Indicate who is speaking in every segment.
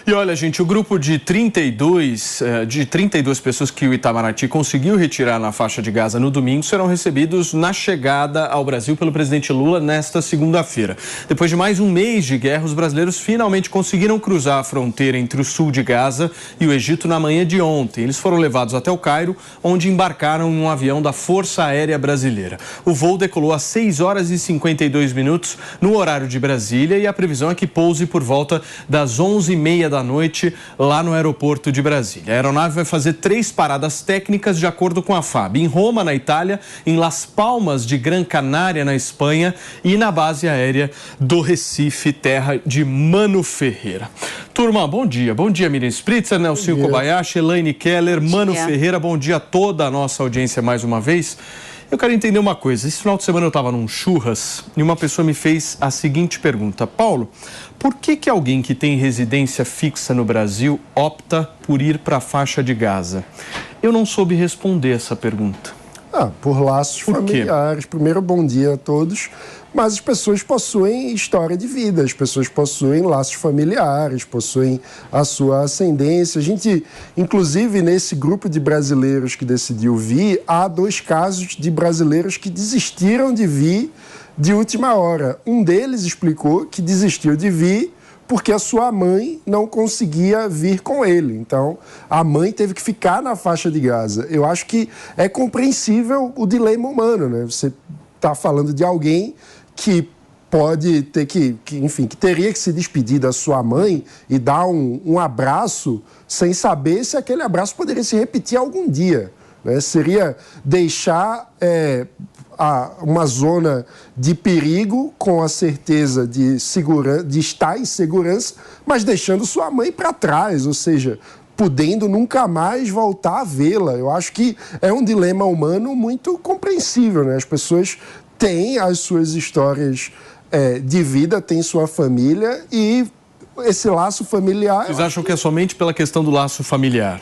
Speaker 1: E olha, gente, o grupo de 32 pessoas que o Itamaraty conseguiu retirar na faixa de Gaza no domingo serão recebidos na chegada ao Brasil pelo presidente Lula nesta segunda-feira. Depois de mais um mês de guerra, os brasileiros finalmente conseguiram cruzar a fronteira entre o sul de Gaza e o Egito na manhã de ontem. Eles foram levados até o Cairo, onde embarcaram em um avião da Força Aérea Brasileira. O voo decolou às 6 horas e 52 minutos no horário de Brasília e a previsão é que pouse por volta das 11h30 da noite lá no aeroporto de Brasília. A aeronave vai fazer 3 paradas técnicas de acordo com a FAB, em Roma, na Itália, em Las Palmas de Gran Canária, na Espanha, e na base aérea do Recife, terra de Mano Ferreira. Turma, bom dia. Bom dia, Miriam Spritzer, Nelson Kobayashi, Elaine Keller, Mano Ferreira. Bom dia a toda a nossa audiência mais uma vez. Eu quero entender uma coisa. Esse final de semana eu estava num churras e uma pessoa me fez a seguinte pergunta. Paulo, por que alguém que tem residência fixa no Brasil opta por ir para a faixa de Gaza? Eu não soube responder essa pergunta.
Speaker 2: Por laços familiares. Primeiro, bom dia a todos. Mas as pessoas possuem história de vida, as pessoas possuem laços familiares, possuem a sua ascendência. A gente, inclusive, nesse grupo de brasileiros que decidiu vir, há 2 casos de brasileiros que desistiram de vir de última hora. Um deles explicou que desistiu de vir porque a sua mãe não conseguia vir com ele. Então, a mãe teve que ficar na faixa de Gaza. Eu acho que é compreensível o dilema humano, né? Você está falando de alguém que pode ter que teria que se despedir da sua mãe e dar um abraço sem saber se aquele abraço poderia se repetir algum dia, né? Seria deixar uma zona de perigo com a certeza de estar em segurança, mas deixando sua mãe para trás, ou seja, podendo nunca mais voltar a vê-la. Eu acho que é um dilema humano muito compreensível, né? As pessoas têm as suas histórias de vida, têm sua família e esse laço familiar...
Speaker 1: Vocês acham que é somente pela questão do laço familiar?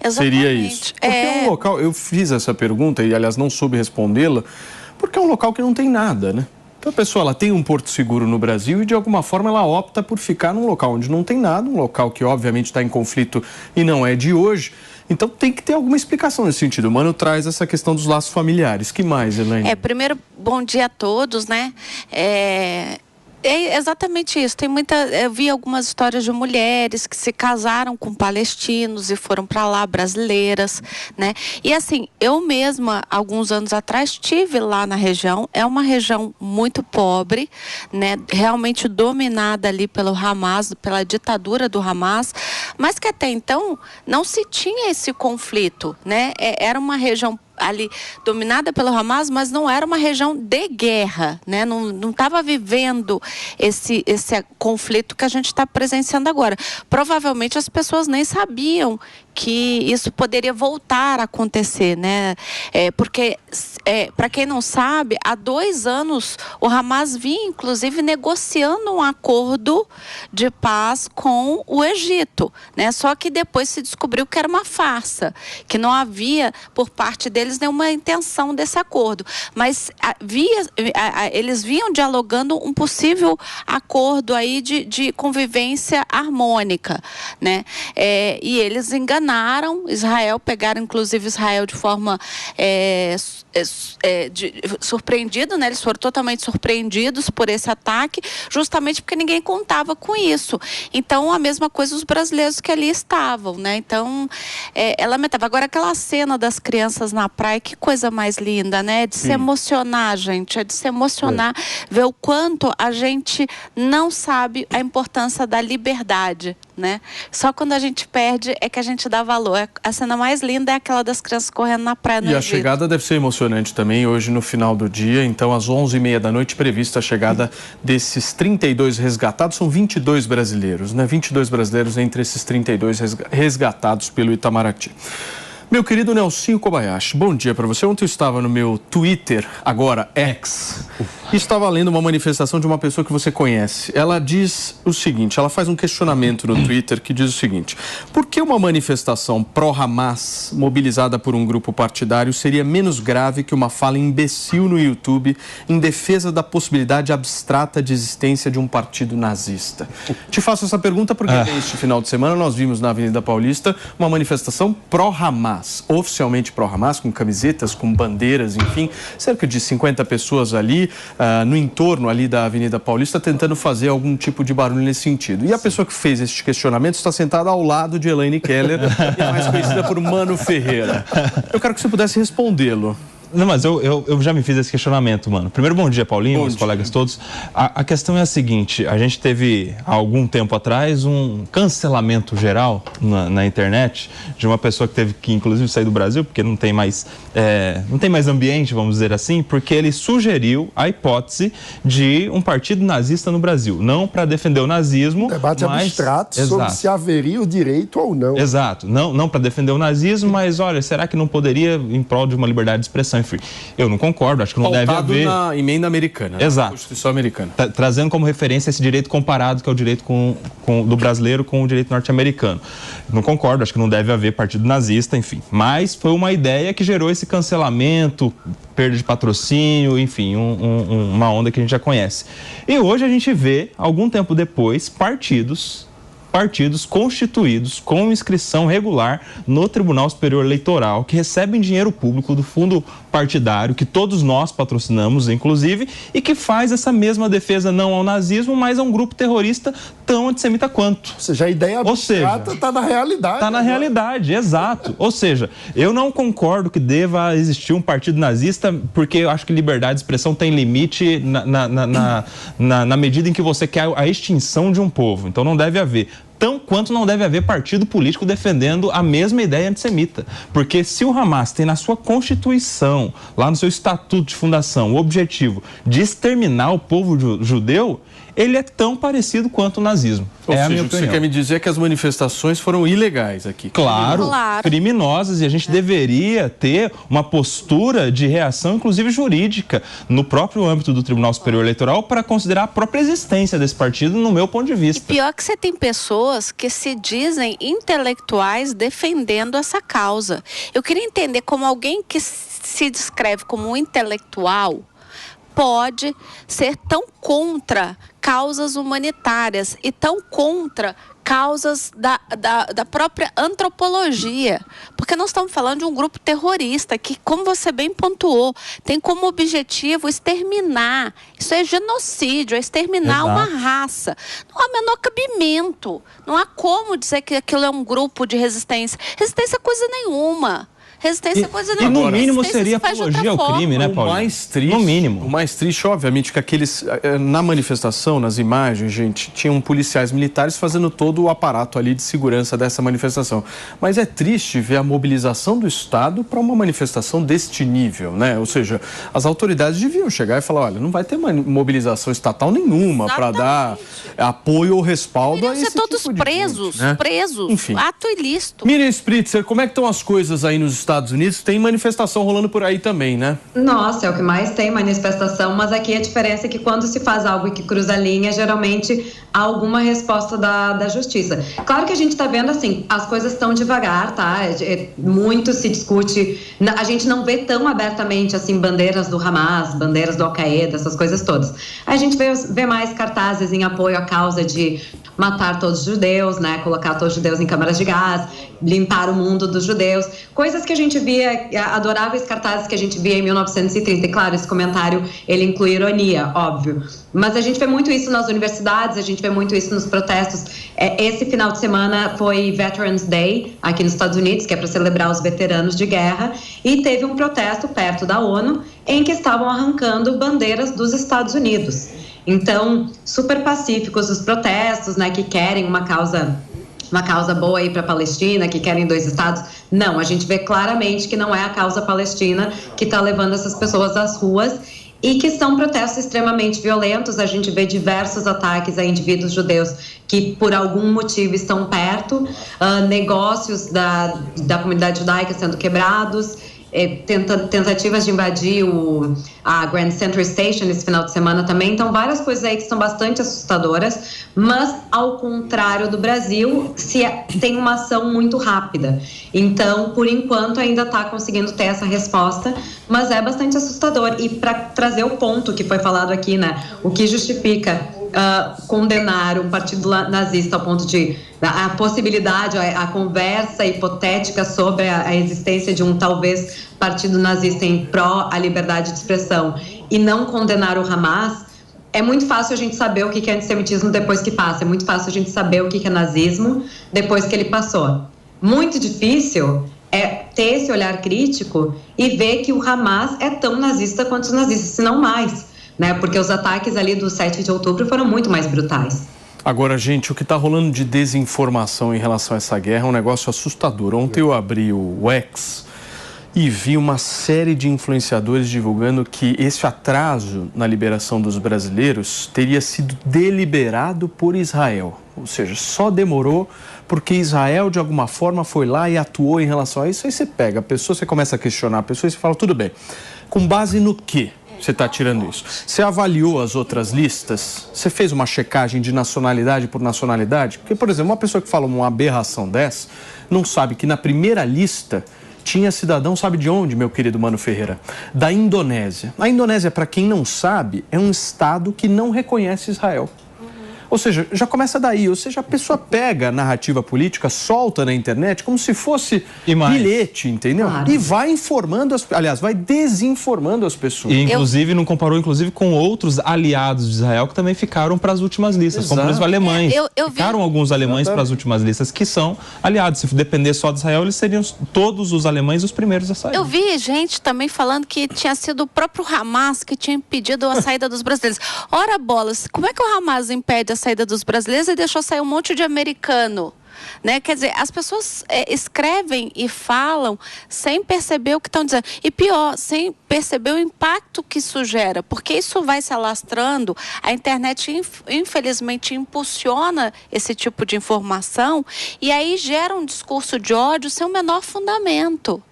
Speaker 3: Exatamente.
Speaker 1: Seria isso? Porque é um local... Eu fiz essa pergunta e, aliás, não soube respondê-la, porque é um local que não tem nada, né? Então a pessoa ela tem um porto seguro no Brasil e de alguma forma ela opta por ficar num local onde não tem nada, um local que obviamente está em conflito e não é de hoje. Então tem que ter alguma explicação nesse sentido. O Mano traz essa questão dos laços familiares. Que mais, Elaine?
Speaker 3: Primeiro, bom dia a todos, né? É exatamente isso. Eu vi algumas histórias de mulheres que se casaram com palestinos e foram para lá, brasileiras, né? E assim, eu mesma, alguns anos atrás, estive lá na região. É uma região muito pobre, né? Realmente dominada ali pelo Hamas, pela ditadura do Hamas, mas que até então não se tinha esse conflito, né? Era uma região ali dominada pelo Hamas, mas não era uma região de guerra, né? Não estava vivendo esse conflito que a gente está presenciando agora. Provavelmente as pessoas nem sabiam que isso poderia voltar a acontecer, né? Porque, para quem não sabe, há 2 anos o Hamas vinha, inclusive, negociando um acordo de paz com o Egito, né? Só que depois se descobriu que era uma farsa, que não havia, por parte deles, nenhuma intenção desse acordo. Mas eles vinham dialogando um possível acordo aí de convivência harmônica, né? E eles enganaram Israel, pegaram inclusive Israel de forma surpreendido, né? Eles foram totalmente surpreendidos por esse ataque, justamente porque ninguém contava com isso. Então, a mesma coisa os brasileiros que ali estavam, né? Então, é lamentável. Agora, aquela cena das crianças na praia, que coisa mais linda, né? De se emocionar, gente. É de se emocionar, ver o quanto a gente não sabe a importância da liberdade, né? Só quando a gente perde é que a gente dá valor. A cena mais linda é aquela das crianças correndo na praia no Egito.
Speaker 1: E a chegada deve ser emocionante também, hoje no final do dia. Então, às 11h30 da noite, prevista a chegada desses 32 resgatados. São 22 brasileiros, né? 22 brasileiros entre esses 32 resgatados pelo Itamaraty. Meu querido Nelsinho Kobayashi, bom dia para você. Ontem eu estava no meu Twitter, agora X, e estava lendo uma manifestação de uma pessoa que você conhece. Ela diz o seguinte, ela faz um questionamento no Twitter que diz o seguinte: por que uma manifestação pró-Hamas mobilizada por um grupo partidário seria menos grave que uma fala imbecil no YouTube em defesa da possibilidade abstrata de existência de um partido nazista? Te faço essa pergunta porque neste final de semana nós vimos na Avenida Paulista uma manifestação pró-Hamas, oficialmente pró-Hamas, com camisetas, com bandeiras, enfim, cerca de 50 pessoas ali no entorno ali da Avenida Paulista tentando fazer algum tipo de barulho nesse sentido. E a pessoa que fez este questionamento está sentada ao lado de Elaine Keller, mais conhecida por Mano Ferreira. Eu quero que você pudesse respondê-lo.
Speaker 4: Não, mas eu já me fiz esse questionamento, mano. Primeiro, bom dia, Paulinho, os colegas todos. A questão é a seguinte, a gente teve, há algum tempo atrás, um cancelamento geral na internet de uma pessoa que teve que, inclusive, sair do Brasil, porque não tem mais ambiente, vamos dizer assim, porque ele sugeriu a hipótese de um partido nazista no Brasil. Não para defender o nazismo,
Speaker 2: debate abstrato sobre se haveria o direito ou não.
Speaker 4: Exato. Não para defender o nazismo, mas, olha, será que não poderia, em prol de uma liberdade de expressão? Enfim, eu não concordo, acho que não deve haver...
Speaker 1: na emenda americana.
Speaker 4: Exato.
Speaker 1: Constituição americana.
Speaker 4: Trazendo como referência esse direito comparado, que é o direito do brasileiro com o direito norte-americano. Não concordo, acho que não deve haver partido nazista, enfim. Mas foi uma ideia que gerou esse cancelamento, perda de patrocínio, enfim, uma onda que a gente já conhece. E hoje a gente vê, algum tempo depois, partidos constituídos com inscrição regular no Tribunal Superior Eleitoral, que recebem dinheiro público do fundo partidário, que todos nós patrocinamos, inclusive, e que faz essa mesma defesa não ao nazismo, mas a um grupo terrorista tão antissemita quanto.
Speaker 2: Ou seja, a ideia abstrata está na realidade.
Speaker 4: Está na realidade, exato. Ou seja, eu não concordo que deva existir um partido nazista, porque eu acho que liberdade de expressão tem limite na medida em que você quer a extinção de um povo. Então não deve haver. Tão quanto não deve haver partido político defendendo a mesma ideia antissemita. Porque se o Hamas tem na sua Constituição, lá no seu Estatuto de Fundação, o objetivo de exterminar o povo judeu, ele é tão parecido quanto o nazismo.
Speaker 1: Ou seja, a minha opinião. Você quer me dizer que as manifestações foram ilegais aqui?
Speaker 4: Claro, criminosas, e a gente deveria ter uma postura de reação, inclusive jurídica, no próprio âmbito do Tribunal Superior Eleitoral para considerar a própria existência desse partido, no meu ponto de vista.
Speaker 3: E pior que você tem pessoas que se dizem intelectuais defendendo essa causa. Eu queria entender como alguém que se descreve como um intelectual pode ser tão contra causas humanitárias e tão contra causas da própria antropologia. Porque nós estamos falando de um grupo terrorista que, como você bem pontuou, tem como objetivo exterminar. Isso é genocídio, é exterminar uma raça. Não há menor cabimento. Não há como dizer que aquilo é um grupo de resistência. Resistência é coisa nenhuma. Resistência é coisa nenhuma.
Speaker 4: E no mínimo seria apologia ao crime, né, Paulo?
Speaker 1: No mínimo. O mais triste, obviamente, que aqueles... Na manifestação, nas imagens, gente, tinham policiais militares fazendo todo o aparato ali de segurança dessa manifestação. Mas é triste ver a mobilização do Estado para uma manifestação deste nível, né? Ou seja, as autoridades deviam chegar e falar, olha, não vai ter mobilização estatal nenhuma para dar apoio ou respaldo a esse tipo de
Speaker 3: todos presos,
Speaker 1: gente, né?
Speaker 3: presos. Enfim. Ato ilícito.
Speaker 1: Miriam Spritzer, como é que estão as coisas aí nos Estados Unidos? Tem manifestação rolando por aí também, né?
Speaker 5: Nossa, é o que mais tem manifestação, mas aqui a diferença é que quando se faz algo que cruza a linha, geralmente há alguma resposta da justiça. Claro que a gente está vendo assim, as coisas estão devagar, tá? Muito se discute, a gente não vê tão abertamente assim bandeiras do Hamas, bandeiras do Al-Qaeda, essas coisas todas. A gente vê mais cartazes em apoio à causa de matar todos os judeus, né? Colocar todos os judeus em câmaras de gás, limpar o mundo dos judeus, coisas que a gente via, adoráveis cartazes que a gente via em 1930. E claro, esse comentário, ele inclui ironia, óbvio. Mas a gente vê muito isso nas universidades, a gente vê muito isso nos protestos. Esse final de semana foi Veterans Day, aqui nos Estados Unidos, que é para celebrar os veteranos de guerra, e teve um protesto perto da ONU, em que estavam arrancando bandeiras dos Estados Unidos. Então, super pacíficos os protestos, né, que querem uma causa boa aí para a Palestina, que querem 2 estados. Não, a gente vê claramente que não é a causa palestina que está levando essas pessoas às ruas. e que são protestos extremamente violentos. A gente vê diversos ataques a indivíduos judeus que por algum motivo estão perto, negócios da comunidade judaica sendo quebrados, tentativas de invadir a Grand Central Station esse final de semana também. Então, várias coisas aí que são bastante assustadoras, mas ao contrário do Brasil, tem uma ação muito rápida. Então, por enquanto, ainda está conseguindo ter essa resposta, mas é bastante assustador. E para trazer o ponto que foi falado aqui, né, o que justifica condenar um partido nazista ao ponto de a possibilidade, a conversa hipotética sobre a existência de um talvez partido nazista em pró à liberdade de expressão e não condenar o Hamas, é muito fácil a gente saber o que é antissemitismo depois que passa, é muito fácil a gente saber o que é nazismo depois que ele passou. Muito difícil é ter esse olhar crítico e ver que o Hamas é tão nazista quanto os nazistas, se não mais, né? Porque os ataques ali do 7 de outubro foram muito mais brutais.
Speaker 1: Agora, gente, o que está rolando de desinformação em relação a essa guerra é um negócio assustador. Ontem eu abri o X e vi uma série de influenciadores divulgando que esse atraso na liberação dos brasileiros teria sido deliberado por Israel. Ou seja, só demorou porque Israel, de alguma forma, foi lá e atuou em relação a isso. Aí você pega a pessoa, você começa a questionar a pessoa e você fala, tudo bem, com base no quê você está tirando isso? Você avaliou as outras listas? Você fez uma checagem de nacionalidade por nacionalidade? Porque, por exemplo, uma pessoa que fala uma aberração dessa não sabe que na primeira lista tinha cidadão, sabe de onde, meu querido Mano Ferreira? Da Indonésia. A Indonésia, para quem não sabe, é um estado que não reconhece Israel. Ou seja, já começa daí. Ou seja, a pessoa pega a narrativa política, solta na internet como se fosse bilhete, entendeu? Claro. E vai informando, vai desinformando as pessoas.
Speaker 4: E, inclusive, não comparou, inclusive, com outros aliados de Israel que também ficaram para as últimas listas. Exato. Como, por exemplo, alemães. Ficaram alguns alemães para as últimas listas que são aliados. Se depender só de Israel, eles seriam todos os alemães os primeiros a sair.
Speaker 3: Eu vi gente também falando que tinha sido o próprio Hamas que tinha impedido a saída dos brasileiros. Ora, bolas, como é que o Hamas impede a saída dos brasileiros e deixou sair um monte de americano, né? Quer dizer, as pessoas escrevem e falam sem perceber o que estão dizendo. E pior, sem perceber o impacto que isso gera, porque isso vai se alastrando. A internet, infelizmente, impulsiona esse tipo de informação e aí gera um discurso de ódio sem o menor fundamento.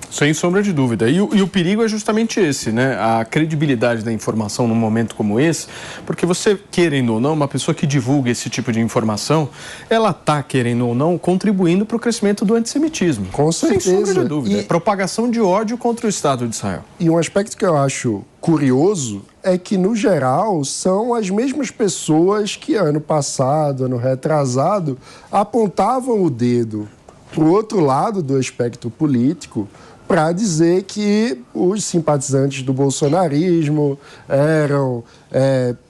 Speaker 1: Sem sombra de dúvida. E o perigo é justamente esse, né? A credibilidade da informação num momento como esse, porque você, querendo ou não, uma pessoa que divulga esse tipo de informação, ela está, querendo ou não, contribuindo para o crescimento do antissemitismo.
Speaker 2: Com certeza.
Speaker 1: Sem sombra de dúvida. Propagação de ódio contra o Estado de Israel.
Speaker 2: E um aspecto que eu acho curioso é que, no geral, são as mesmas pessoas que ano passado, ano retrasado, apontavam o dedo para o outro lado do espectro político para dizer que os simpatizantes do bolsonarismo eram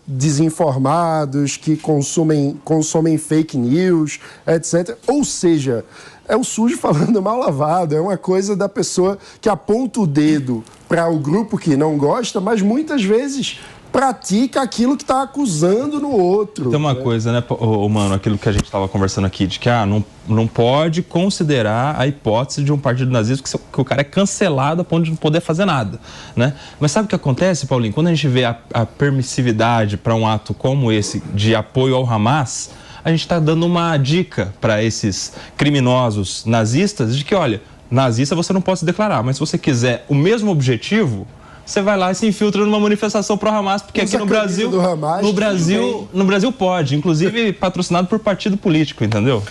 Speaker 2: desinformados, que consomem fake news, etc. Ou seja, é o sujo falando mal lavado, é uma coisa da pessoa que aponta o dedo para o grupo que não gosta, mas muitas vezes pratica aquilo que está acusando no outro.
Speaker 4: Tem uma coisa, né, mano, aquilo que a gente estava conversando aqui, de que não pode considerar a hipótese de um partido nazista que o cara é cancelado a ponto de não poder fazer nada, né? Mas sabe o que acontece, Paulinho? Quando a gente vê a permissividade para um ato como esse de apoio ao Hamas, a gente está dando uma dica para esses criminosos nazistas de que, olha, nazista você não pode se declarar, mas se você quiser o mesmo objetivo, você vai lá e se infiltra numa manifestação pro Hamas, porque aqui no Brasil, no Brasil pode, inclusive patrocinado por partido político, entendeu?